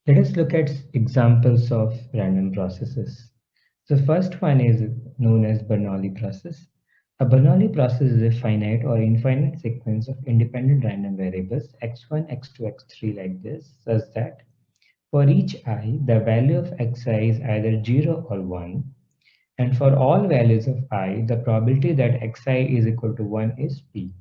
Let us look at examples of random processes. The first one is known as Bernoulli process. A Bernoulli process is a finite or infinite sequence of independent random variables x1, x2, x3 like this, such that for each I, the value of xi is either 0 or 1, and for all values of I, the probability that xi is equal to 1 is p.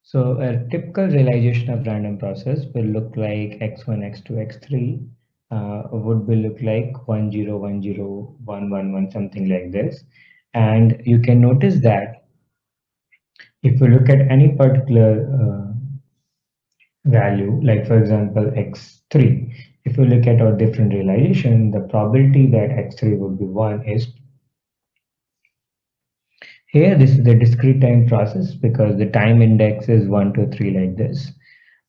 So a typical realization of random process will look like x1, x2, x3 would be look like 1, 0, 1, 0, 1, 1, 1, something like this. And you can notice that if you look at any particular value, like for example, x3, if you look at our different realization, the probability that x3 would be 1 is here. This is the discrete time process because the time index is 1, 2, 3 like this.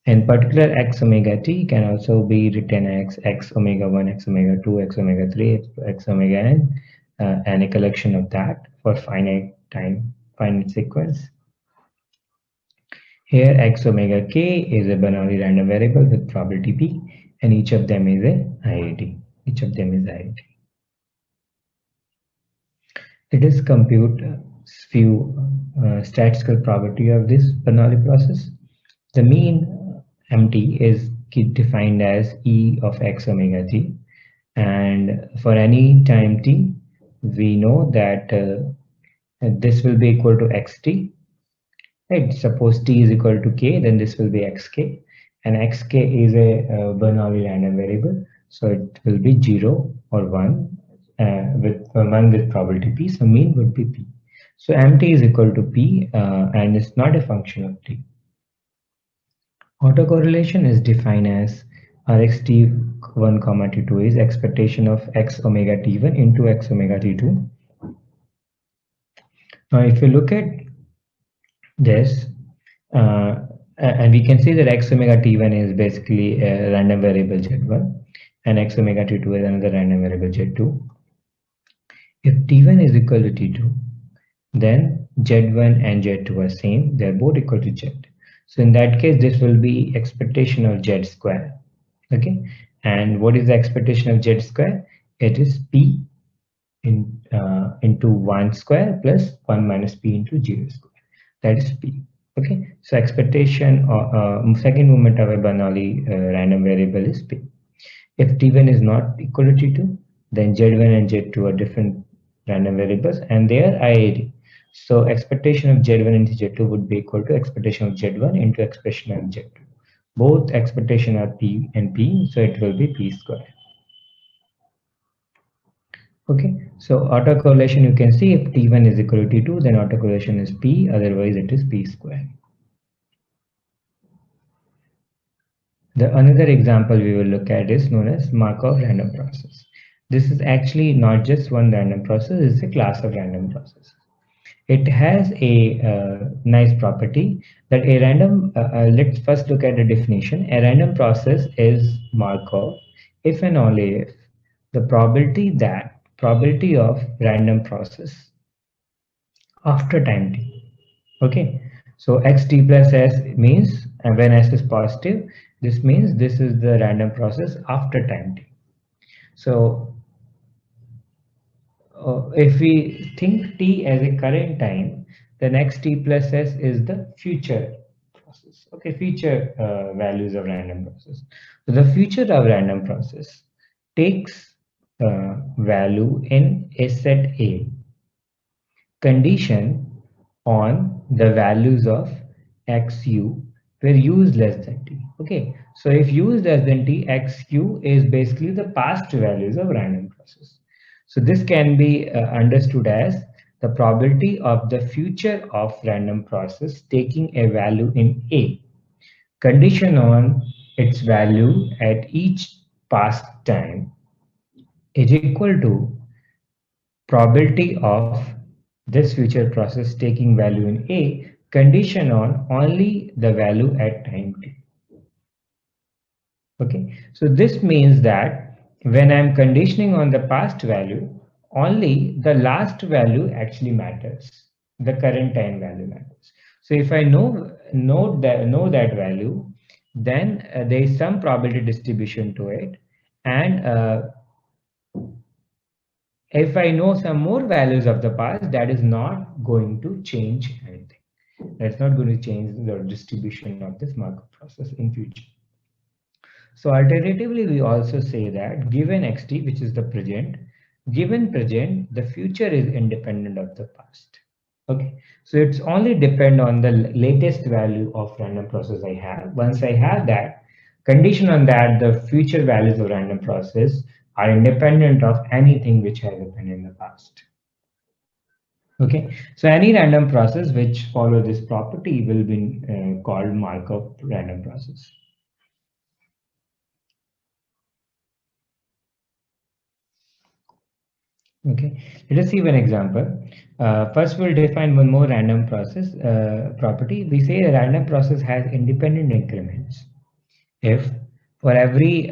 In particular, x omega t can also be written as x omega 1, x omega 2, x omega 3, x omega n, and a collection of that for finite time, finite sequence. Here, x omega k is a Bernoulli random variable with probability p, and each of them is a IIT. Each of them is IIT. Let us compute few statistical property of this Bernoulli process. The mean MT is defined as E of x omega t, and for any time t, we know that this will be equal to xt. Right? Suppose t is equal to k, then this will be xk, and xk is a Bernoulli random variable, so it will be 0 or 1 with 1 with probability p. So mean would be p. So mt is equal to p, and it's not a function of t. Autocorrelation is defined as Rxt1 comma t2 is expectation of x omega t1 into x omega t2. Now, if you look at this, and we can see that x omega t1 is basically a random variable z1, and x omega t2 is another random variable z2. If t1 is equal to t2, then z1 and z2 are same, they are both equal to z. So in that case, this will be expectation of z square. Okay, and what is the expectation of z square? It is p into 1 square plus 1 minus p into 0 square. That is p. Okay, so expectation or second moment of a Bernoulli random variable is p. If t1 is not equal to t2, then z1 and z2 are different random variables and they are IID. So expectation of z1 into z2 would be equal to expectation of z1 into expectation of z2. Both expectation are p and p, so it will be p square. Okay, so autocorrelation, you can see if t1 is equal to t2, then autocorrelation is p, otherwise it is p square. The another example we will look at is known as Markov random process. This is actually not just one random process, it's a class of random processes. It has a nice property that a random, let's first look at the definition. A random process is Markov if and only if the probability of random process after time t. Okay, so xt plus s means, and when s is positive, this means this is the random process after time t. So if we think t as a current time, then xt plus s is the future process. Okay, future values of random process. So the future of random process takes value in a set A condition on the values of xu where u is less than t. Okay, so if u is less than t, xu is basically the past values of random process. So this can be understood as the probability of the future of random process taking a value in A, condition on its value at each past time is equal to probability of this future process taking value in A, condition on only the value at time t. Okay, so this means that when I'm conditioning on the past value, only the last value actually matters. The current time value matters. So if I know that value, then there is some probability distribution to it, and if I know some more values of the past, that is not going to change anything. That's not going to change the distribution of this Markov process in future. So alternatively, we also say that given xt, which is the present, given present, the future is independent of the past. Okay, so it's only depend on the latest value of random process I have. Once I have that, condition on that, the future values of random process are independent of anything which has happened in the past. Okay, so any random process which follow this property will be called Markov random process. Okay, let us see one example. First, we'll define one more random process property. We say a random process has independent increments if for every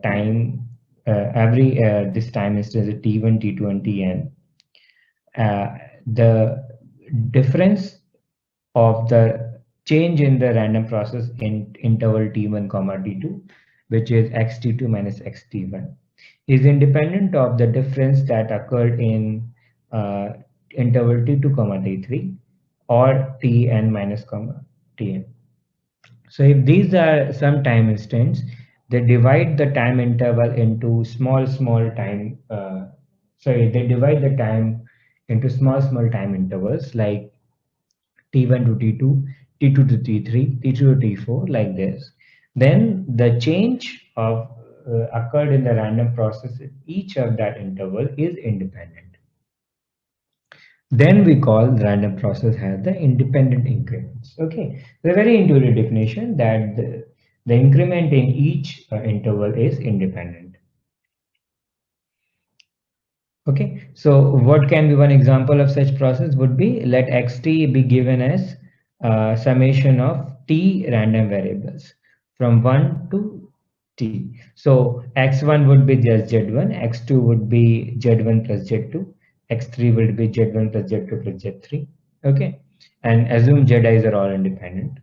time, every this time instance t1, t2, and tn, the difference of the change in the random process in interval t1 comma t2, which is xt2 minus xt1, is independent of the difference that occurred in interval t2 comma t3 or tn minus comma tn. So if these are some time instants, they divide the time interval into small time. They divide the time into small time intervals like T1 to T2, T2 to T3, T2 to T4, like this. Then the change of occurred in the random process in each of that interval is independent. Then we call the random process has the independent increments. Okay, the very intuitive definition that the increment in each interval is independent. Okay, so what can be one example of such process would be, let xt be given as summation of t random variables from 1 to t. So x1 would be just z1, x2 would be z1 plus z2, x3 would be z1 plus z2 plus z3. Okay, and assume zi's are all independent.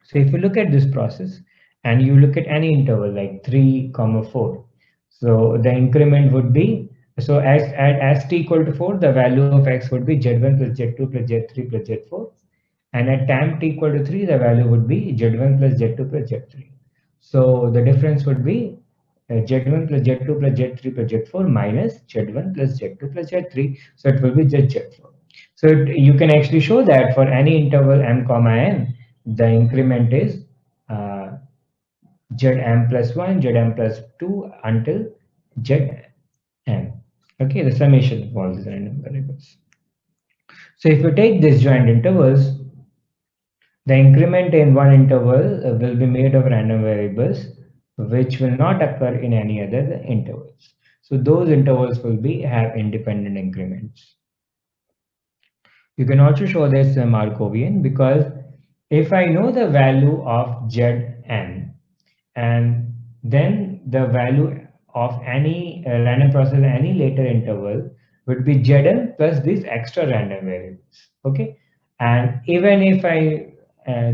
So if you look at this process and you look at any interval like 3 comma 4, so the increment would be, so as t equal to 4, the value of x would be z1 plus z2 plus z3 plus z4, and at time t equal to 3, the value would be z1 plus z2 plus z3. So the difference would be z1 plus z2 plus z3 plus z4 minus z1 plus z2 plus z3, so it will be just z4. So you can actually show that for any interval m comma n, the increment is uh, zm plus 1, zm plus 2 until zm. Okay, the summation of all these random variables. So if you take these joint intervals, the increment in one interval will be made of random variables which will not occur in any other intervals. So those intervals will be have independent increments. You can also show this Markovian, because if I know the value of Zn, and then the value of any random process in any later interval would be Zn plus these extra random variables. Okay, and even if I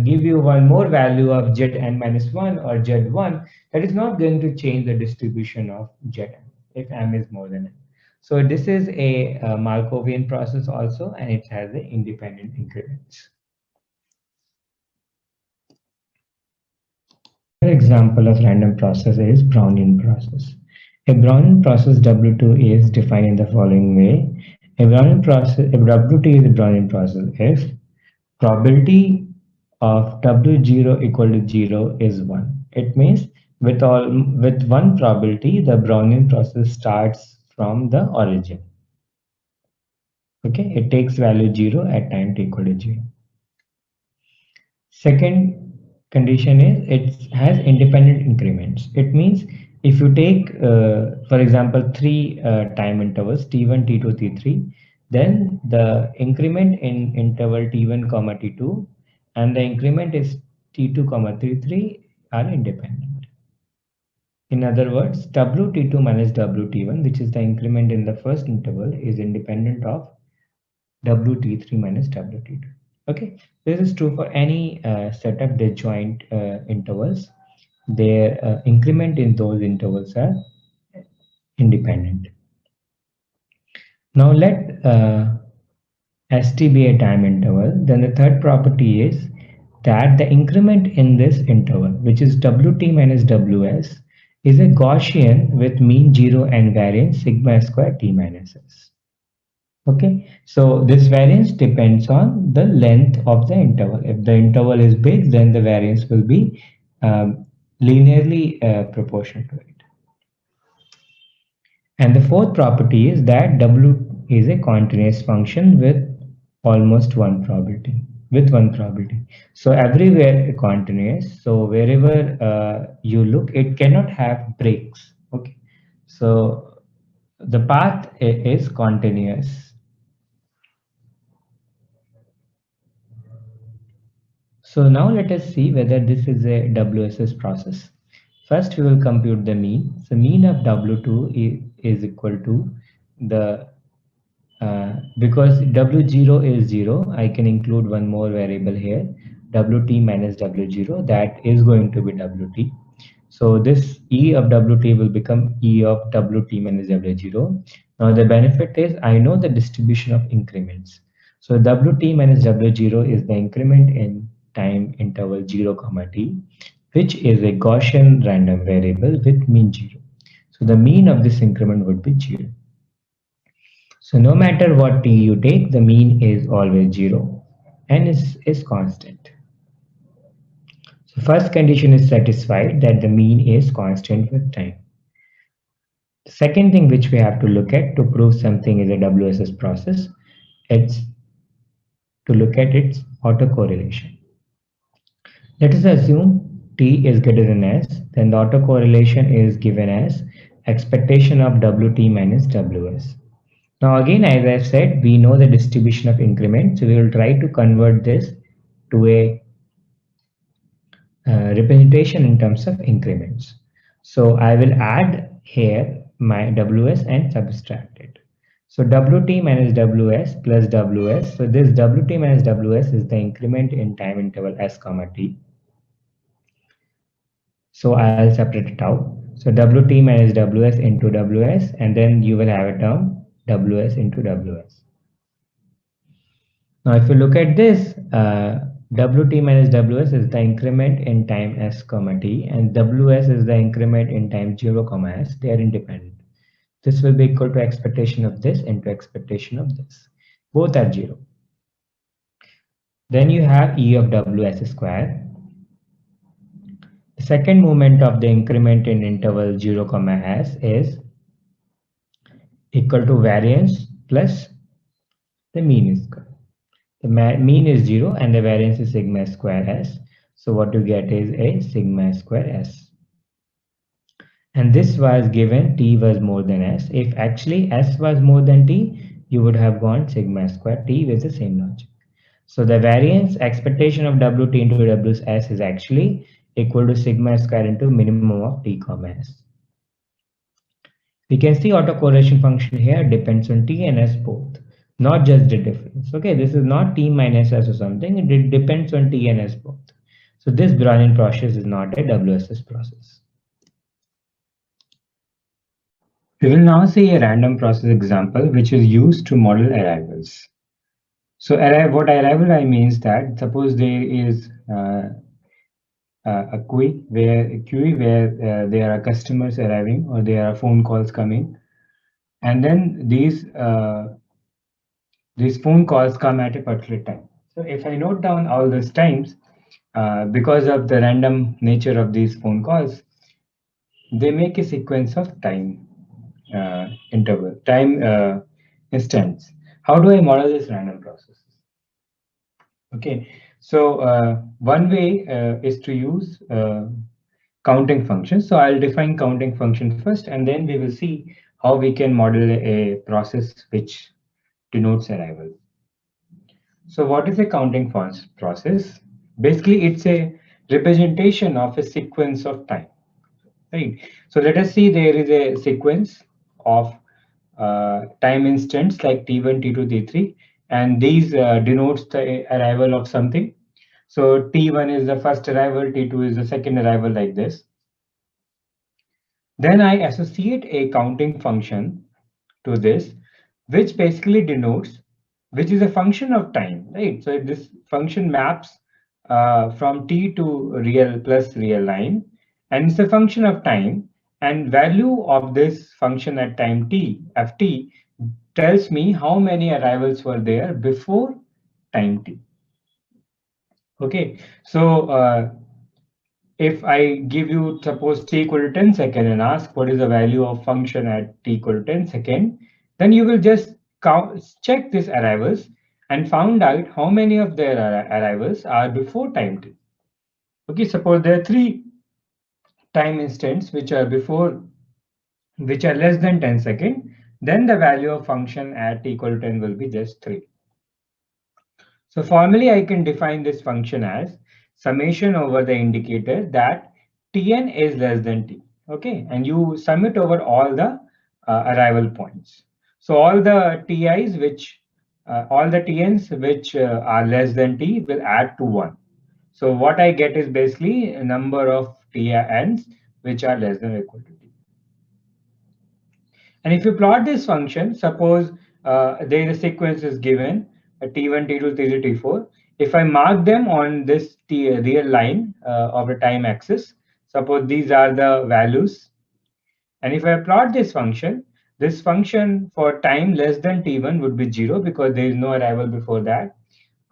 give you one more value of Zn minus 1 or Z1, that is not going to change the distribution of Zn if m is more than n. So this is a Markovian process also, and it has the independent increments. Another example of random process is Brownian process. A Brownian process W2 is defined in the following way. A Brownian process, if W2 is a Brownian process if probability of W0 equal to 0 is 1. It means with one probability, the Brownian process starts from the origin. Okay, it takes value 0 at time t equal to 0. Second condition is it has independent increments. It means if you take, for example, three time intervals t1, t2, t3, then the increment in interval t1, comma t2, and the increment is t2, comma t3 are independent. In other words, wt2 minus wt1, which is the increment in the first interval, is independent of wt3 minus wt2. Okay, this is true for any set of disjoint intervals. Their increment in those intervals are independent. Now let ST be a time interval. Then the third property is that the increment in this interval, which is Wt minus Ws, is a Gaussian with mean 0 and variance sigma square t minus s. Okay, so this variance depends on the length of the interval. If the interval is big, then the variance will be linearly proportional to it. And the fourth property is that W is a continuous function with almost one probability, So everywhere continuous. So wherever you look, it cannot have breaks. Okay. So the path is continuous. So now let us see whether this is a WSS process. First, we will compute the mean. So mean of W2 is equal to the because W0 is 0, I can include one more variable here, Wt minus W0, that is going to be Wt. So this E of Wt will become E of Wt minus W0. Now the benefit is I know the distribution of increments. So Wt minus W0 is the increment in time interval 0, t, which is a Gaussian random variable with mean 0. So the mean of this increment would be 0. So no matter what t you take, the mean is always 0 and is constant. So first condition is satisfied that the mean is constant with time. The second thing which we have to look at to prove something is a WSS process, it's to look at its autocorrelation. Let us assume t is greater than s, then the autocorrelation is given as expectation of Wt minus Ws. Now again, as I've said, we know the distribution of increments, so we will try to convert this to a representation in terms of increments. So I will add here my Ws and subtract it. So Wt minus Ws plus Ws. So this Wt minus Ws is the increment in time interval s comma t. So I'll separate it out. So Wt minus Ws into Ws, and then you will have a term Ws into Ws. Now, if you look at this, Wt minus Ws is the increment in time s comma t, and Ws is the increment in time 0 comma s. They are independent. This will be equal to expectation of this into expectation of this. Both are 0. Then you have E of Ws square. The second moment of the increment in interval 0 comma s is equal to variance plus the mean square. The mean is 0 and the variance is sigma square s. So what you get is a sigma square s. And this was given t was more than s. If actually s was more than t, you would have gone sigma square t with the same logic. So the variance expectation of Wt into Ws is actually equal to sigma square into minimum of t comma s. We can see autocorrelation function here depends on t and s both, not just the difference. Okay, this is not t minus s or something, it depends on t and s both. So this Brownian process is not a WSS process. We will now see a random process example which is used to model arrivals. So what arrival I means that suppose there is a queue where there are customers arriving or there are phone calls coming, and then these phone calls come at a particular time. So if I note down all those times, because of the random nature of these phone calls, they make a sequence of time instants. How do I model this random process? Okay, so one way is to use counting functions. So I'll define counting function first, and then we will see how we can model a process which denotes arrival. So what is a counting process? Basically, it's a representation of a sequence of time, right? So let us see there is a sequence of time instants like T1, T2, T3, and these denotes the arrival of something. So T1 is the first arrival, T2 is the second arrival, like this. Then I associate a counting function to this, which basically denotes, which is a function of time, right? So this function maps from t to real plus real line, and it's a function of time. And value of this function at time t, ft, tells me how many arrivals were there before time t. Okay, so if I give you, suppose t equal to 10 second, and ask what is the value of function at t equal to 10 second, then you will just count, check these arrivals and found out how many of their arrivals are before time t. Okay, suppose there are 3 time instants which are before, which are less than 10 second, then the value of function at t equal to 10 will be just 3. So formally, I can define this function as summation over the indicator that Tn is less than T. Okay, and you sum it over all the arrival points. So all the Ti's which, all the Tn's which are less than T will add to 1. So what I get is basically a number of Tn's which are less than or equal to T. And if you plot this function, suppose there is a sequence is given, T1, T2, T3, T4. If I mark them on this real line of a time axis, suppose these are the values. And if I plot this function for time less than T1 would be 0 because there is no arrival before that.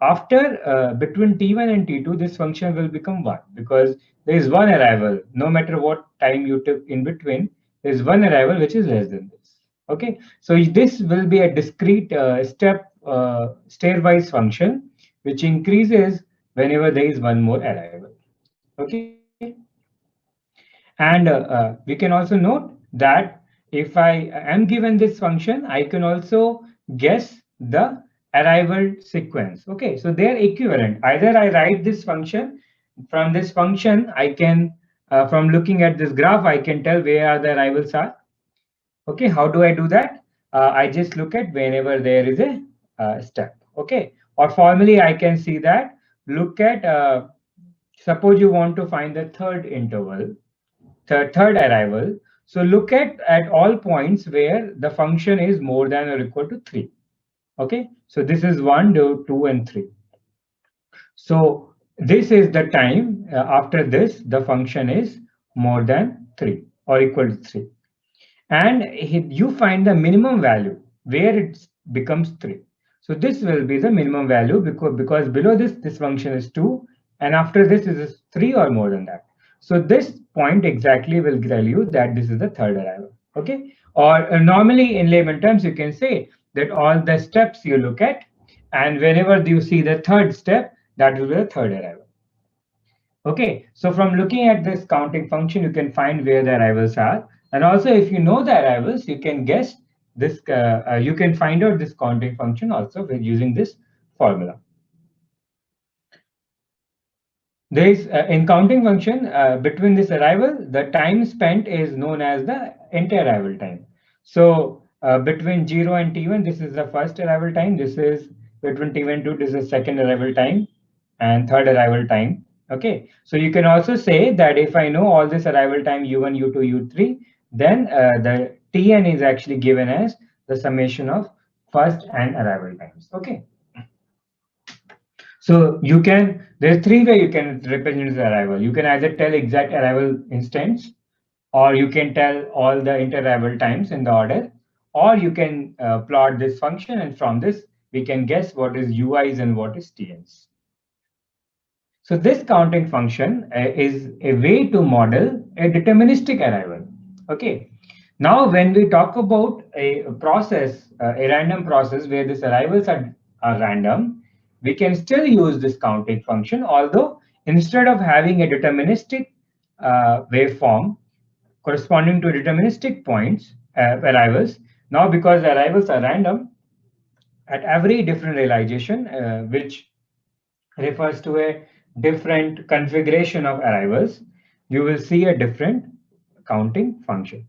After between T1 and T2, this function will become 1 because there is one arrival. No matter what time you took in between, there is one arrival which is less than this. Okay, so this will be a discrete stairwise function which increases whenever there is one more arrival. Okay, and we can also note that if I am given this function, I can also guess the arrival sequence. Okay, so they are equivalent. Either I write this function, from this function I can, from looking at this graph, I can tell where are the arrivals are. Okay, how do I do that? I just look at whenever there is a step. Okay, or formally I can see that, look at, suppose you want to find the third interval, third arrival. So look at all points where the function is more than or equal to 3. Okay, so this is 1, 2, and 3. So this is the time after this, the function is more than 3 or equal to 3. And you find the minimum value where it becomes 3. So this will be the minimum value because below this function is 2, and after this is 3 or more than that. So this point exactly will tell you that this is the third arrival. Okay, or normally in layman terms you can say that all the steps you look at, and whenever you see the third step, that will be the third arrival. Okay, so from looking at this counting function, you can find where the arrivals are. And also, if you know the arrivals, you can guess this, you can find out this counting function also with using this formula. There is, in counting function, between this arrival, the time spent is known as the inter-arrival time. So between 0 and T1, this is the first arrival time. This is between T1 and 2, this is second arrival time, and third arrival time. Okay, so you can also say that if I know all this arrival time U1, U2, U3, then the Tn is actually given as the summation of first and arrival times. Okay. So you can, there's 3 ways you can represent the arrival. You can either tell exact arrival instance, or you can tell all the inter-arrival times in the order, or you can plot this function, and from this we can guess what is UIs and what is TNs. So this counting function is a way to model a deterministic arrival. Okay. Now, when we talk about a process, a random process where these arrivals are random, we can still use this counting function, although instead of having a deterministic waveform corresponding to deterministic points, arrivals, now because the arrivals are random, at every different realization, which refers to a different configuration of arrivals, you will see a different counting function.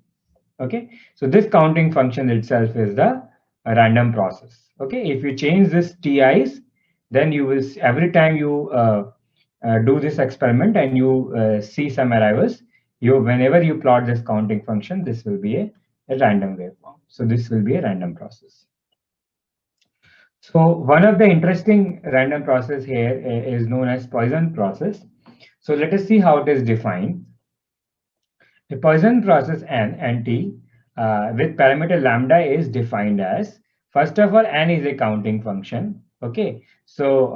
Okay, so this counting function itself is the a random process. Okay, if you change this TIs, then you will every time you do this experiment and you see some arrivals, you whenever you plot this counting function, this will be a random waveform. So this will be a random process. So one of the interesting random process here is known as Poisson process. So let us see how it is defined. A Poisson process n t with parameter lambda is defined as, first of all, n is a counting function. Okay, so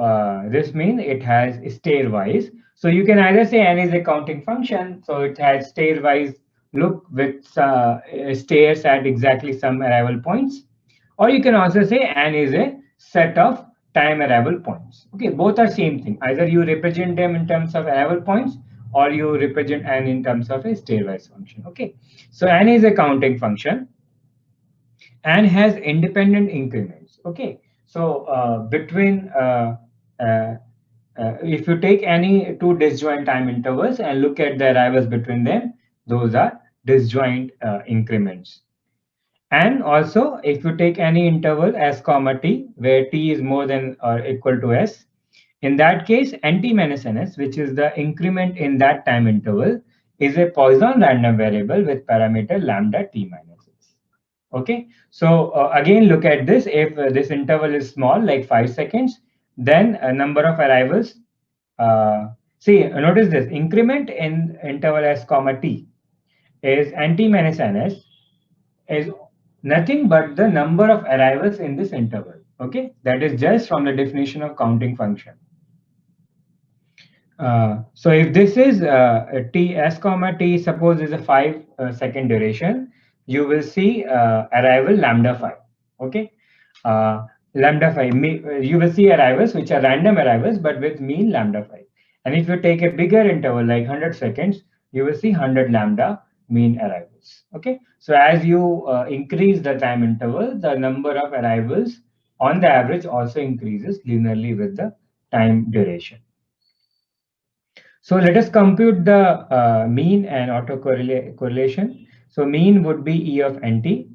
this means it has stairwise. So you can either say n is a counting function, so it has stairwise look with stairs at exactly some arrival points, or you can also say n is a set of time arrival points. Okay, both are same thing. Either you represent them in terms of arrival points, or you represent n in terms of a stairwise function. Okay, so n is a counting function and has independent increments. Okay, so between if you take any two disjoint time intervals and look at the arrivals between them, those are disjoint increments. And also, if you take any interval s comma t, where t is more than or equal to s, in that case, nt minus ns, which is the increment in that time interval, is a Poisson random variable with parameter lambda t minus s. Okay, so again, look at this. If this interval is small, like 5 seconds, then a number of arrivals. See, notice this increment in interval s comma t is nt minus ns is nothing but the number of arrivals in this interval. Okay, that is just from the definition of counting function. So if this is t s comma t, suppose is a 5 second duration, you will see arrival lambda 5. Okay, lambda 5. You will see arrivals which are random arrivals but with mean lambda 5. And if you take a bigger interval like 100 seconds, you will see 100 lambda mean arrivals. Okay, so as you increase the time interval, the number of arrivals on the average also increases linearly with the time duration. So let us compute the mean and autocorrelation. So mean would be E of nt,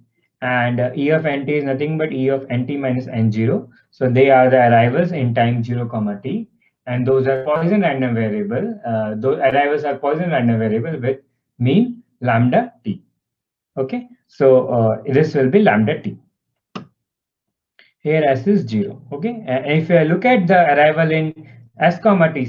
and E of nt is nothing but E of nt minus n0. So they are the arrivals in time 0 comma t, and those are Poisson random variable. Those arrivals are Poisson random variable with mean lambda t. Okay, so this will be lambda t. Here s is 0. Okay, and if you look at the arrival in s comma t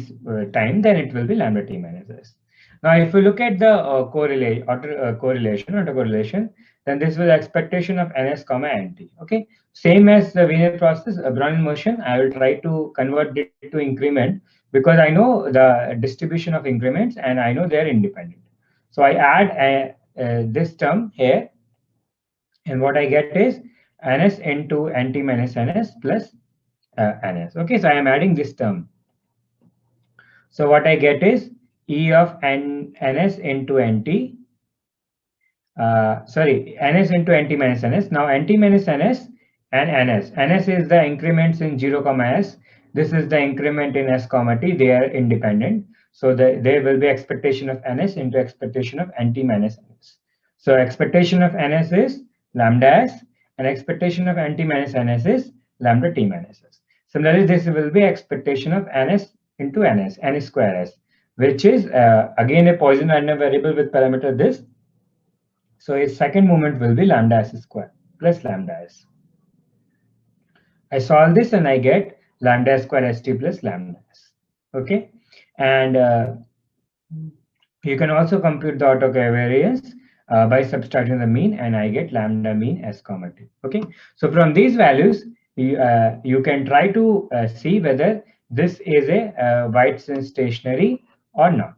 time, then it will be lambda t minus s. Now, if you look at the autocorrelation, then this was expectation of ns comma nt. Okay, same as the linear process, Brownian motion. I will try to convert it to increment because I know the distribution of increments and I know they are independent. So I add this term here, and what I get is ns into nt minus ns plus ns. Okay, so I am adding this term. So what I get is E of ns into nt, ns into nt minus ns. Now nt minus ns and ns. Ns is the increments in 0 comma s. This is the increment in s comma t. They are independent. So there will be expectation of ns into expectation of nt minus ns. So expectation of ns is lambda s, and expectation of nt minus ns is lambda t minus s. Similarly, this will be expectation of ns into ns, n square s, which is again a Poisson random variable with parameter this. So its second moment will be lambda s square plus lambda s. I solve this and I get lambda square st plus lambda s. Okay, and you can also compute the autocovariance by subtracting the mean, and I get lambda mean s comma t. Okay, so from these values, you can try to see whether this is a Whiteson stationary or not.